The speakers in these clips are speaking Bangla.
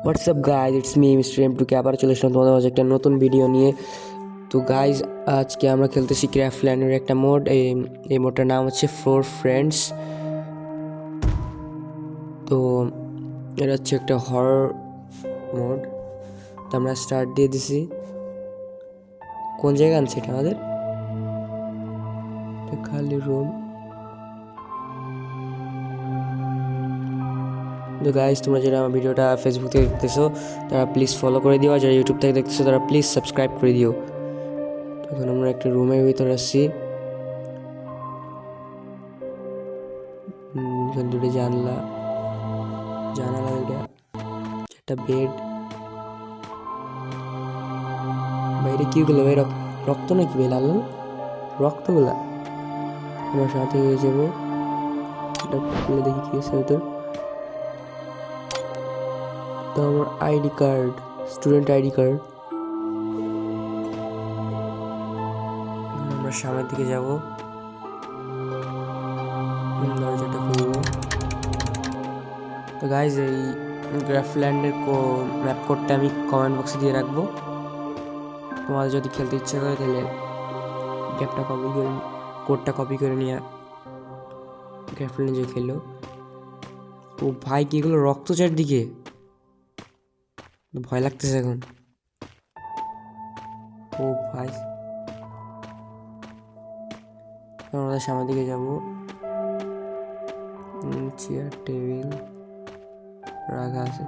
WhatsApp guys, it's me mister M2K আবার চলে এসলাম তোমাদের মাঝে একটা নতুন ভিডিও নিয়ে। তো গাইজ, আজকে আমরা খেলতেছি ক্রাফটল্যান্ডের একটা মোড। এই মোডটার নাম হচ্ছে ফোর ফ্রেন্ডস। তো এটা হচ্ছে একটা হরর মোড। তো আমরা স্টার্ট দিয়ে দিছি। কোন জায়গায় আনছে এটা আমাদের? খালি রুম। তো গাইজ, তোমরা যারা আমার ভিডিওটা ফেসবুক থেকে দেখতেছো তারা প্লিজ ফলো করে দিও, আর যারা ইউটিউব থেকে দেখতেছো তারা প্লিজ সাবস্ক্রাইব করে দিও। এখন আমরা একটা রুমের ভিতরে আসছি। এখানে দুটো জানলা দুটা, একটা বেড। বাইরে কি গুলো ভাই? রক্ত নাকি ভাই? লাল লাল রক্তগুলা। আমরা সাথে হয়ে যাবো। এটা খুলে দেখি কি আছে ভিতর। তো আমার ID card, student ID card. আমরা সামনের দিকে যাবো, দরজাটা খুলবো। তো গাইজ, এই ক্রাফটল্যান্ডের ম্যাপ কোডটা আমি কমেন্ট বক্সে দিয়ে রাখবো। তোমাদের যদি খেলতে ইচ্ছা করে তাহলে কোডটা কপি করে নিয়ে ক্রাফটল্যান্ডে যে খেলো। ও ভাই, কি এগুলো রক্ত চারদিকে? ভয় লাগতেছে এখন। ও ভাই, আমরা সামনের দিকে যাবো। চেয়ার টেবিল রাখা আছে,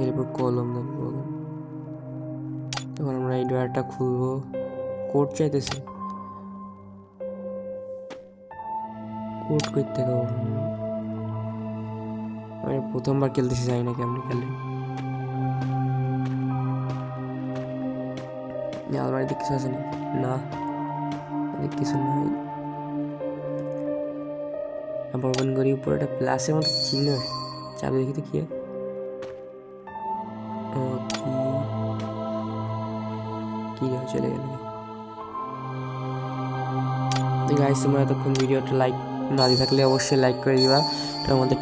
এরপর কলম দেখবো। তখন আমরা এই ডোরটা খুলবো। কোড চাইতেছে, কোড করতে হবে। আমি প্রথমবার খেলতেছি, জানি না কেমনি খেলে। আলমারিতে কিছু আছে না? কিছু নাই। বর্বন করি উপরে একটা প্লাসের মতো চিহ্ন আছে। চাবি দেখি তো কি হয়। কি চলে গেল। গাইস, তোমরা এতক্ষণ ভিডিওটা লাইক না দিয়ে থাকলে অবশ্যই লাইক করে দিবা। আমাদের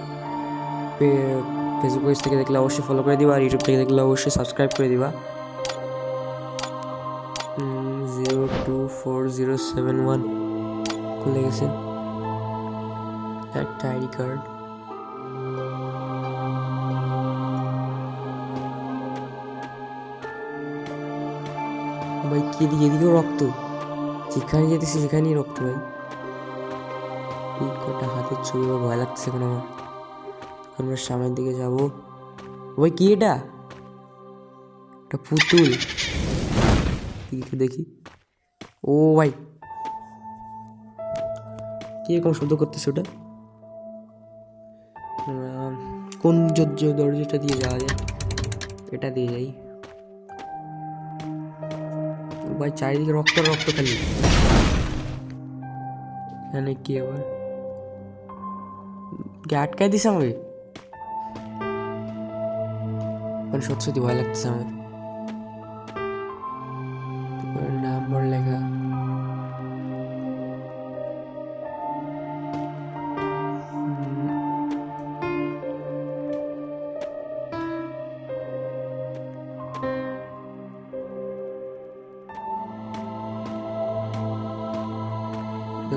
ফেসবুক পেজ থেকে দেখলে অবশ্যই ফলো করে দিবা, আর ইউটিউব থেকে দেখলে অবশ্যই সাবস্ক্রাইব করে দিবা। 024071 খুলে গেছে। একটা আইডি কার্ড। ভাই কি দিকে? এদিকেও রক্ত। যেখানে যেতেছি সেখানেই রক্ত ভাই। এই কটা হাতের ছবি, ভয় লাগছে এখন আমার। আমরা সামনের দিকে যাব। ভাই কি এটা? একটা পুতুল। দেখি। ও ভাই, কিরকম শব্দ করতেছে ওটা? কোন দরজাটা দিয়ে যাওয়া যায়? এটা দিয়ে যাই। ভাই চারিদিকে রক্ত রক্ত খালি। এখানে কি আবার? আটকায় দিছে আমাকে। মানে সত্যি সত্যি ভয় লাগতেছে আমার। নাম্বার লেখা।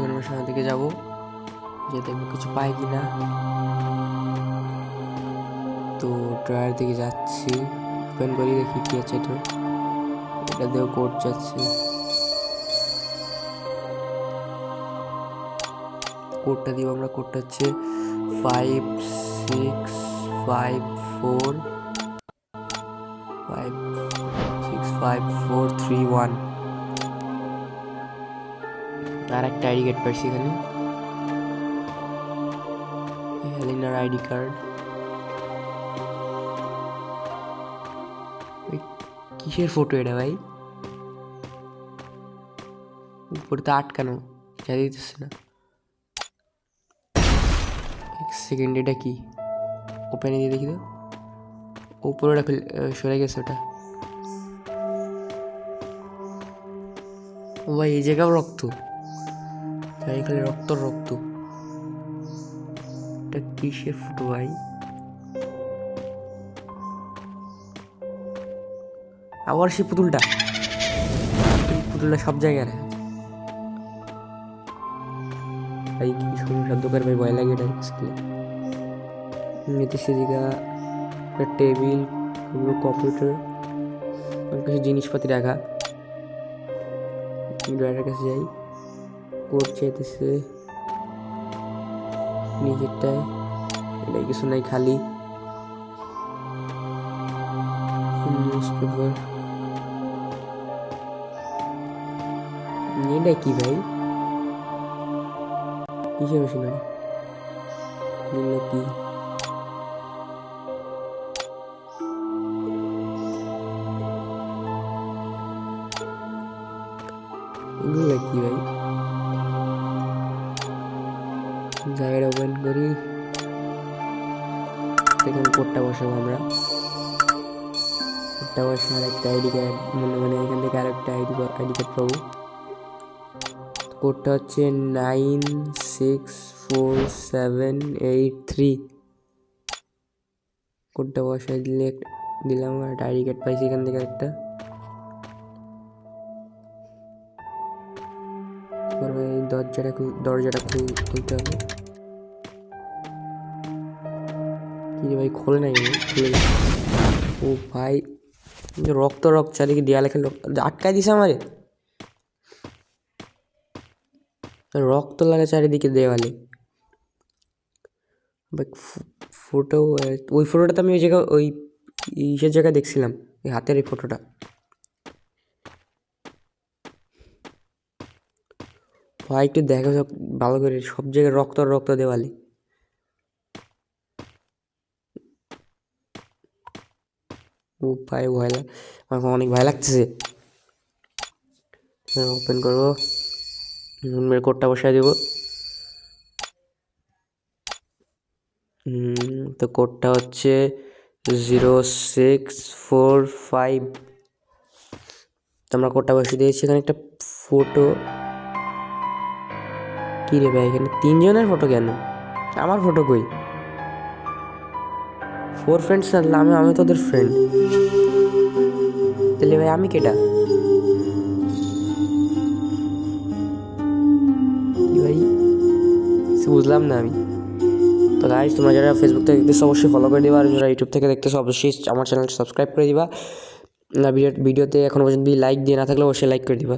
আমরা সামনের দিকে যাবো, যে দেখবো কিছু পাই কিনা। তো ড্রয়ার দিকে যাচ্ছি, ওপেন করি দেখি কি আছে। এটা দিয়েও কোড যাচ্ছে। কোডটা দিব আমরা। কোডটা হচ্ছে 5654 আর একটা আইডি কার্ড পাইছি এখানে, হেলিনার আইডি কার্ড। কিসের ফটো এটা ভাই? উপরে তো আটকানো, যা দিতেছে না। এক সেকেন্ড, এটা কি? ওপেনে দিয়ে দেখি তো। উপরে সরে গেছে ওটা। ও ভাই, এই জায়গাও রক্ত। তাই খালি রক্ত রক্ত। এটা কিসের ফটো ভাই? আবার সেই পুতুলটা, এই পুতুলটা সব জায়গায় রাখা। ভাই কি সময় শব্দ করে ভাই, ভয় লাগে এটা স্কুলে। এতে সেদিকে একটা টেবিল, কম্পিউটার, অনেক কিছু জিনিসপাতি রাখা। ড্রয়ারের কাছে যাই, কোড চাইতেছে নিজেরটায়, এটাই কিছু নাই, খালি নিউজ পেপার। এটা কি ভাই, কিসের মেশিনারি এগুলো কি? এগুলো কি ভাই, জায়গাটা ওপেন করি, দেখুন কোডটা বসাবো আমরা। কোডটা বসার একটা আইডি কার্ড, মানে এখান থেকে আর একটা আইডি কার্ড পাবো। কোডটা হচ্ছে 96478 3। কোডটা বসাই দিলাম, আর একটা আইডি কার্ড পাইছি এখান থেকে একটা। এই দরজাটা খুলতে হবে। কি রে ভাই, খোলে নাই, খুলে গেছে। ও ভাই, রক্ত চারিদিকে, দেয়ালে খেলে আটকাই দিছে আমারে, রক্ত লাগে চারিদিকে দেওয়ালে। ফটো, ওই ফটোটা তো আমি ওই জায়গায়, ওই ইসের জায়গায় দেখছিলাম, ওই হাতের এই ফটোটা। ভাই একটু দেখা যাক ভালো করে, সব জায়গায় রক্ত দেওয়ালে। ও ভাই ভয় লাগে, আমার অনেক ভয় লাগতেছে। ওপেন করবো, কোডটা বসাই দেবো। তো কোডটা হচ্ছে 0645। তো আমরা কোডটা বসিয়ে দিয়েছি। এখানে একটা ফটো, কি রে ভাই এখানে 3 জনের ফটো কেন? আমার ফটো কই? 4 ফ্রেন্ডস না, আমি তোদের ফ্রেন্ড। তাহলে ভাই আমি কেটা? কি ভাই বুঝলাম না আমি। তো গাইস, তোমরা যারা ফেসবুক থেকে দেখতেছো অবশ্যই ফলো করে দিবা, আর যারা ইউটিউব থেকে দেখতেছো অবশ্যই আমার চ্যানেলটা সাবস্ক্রাইব করে দিবা। না ভিডিওতে এখনো পর্যন্ত লাইক দিয়ে না থাকলে অবশ্যই লাইক করে দিবা।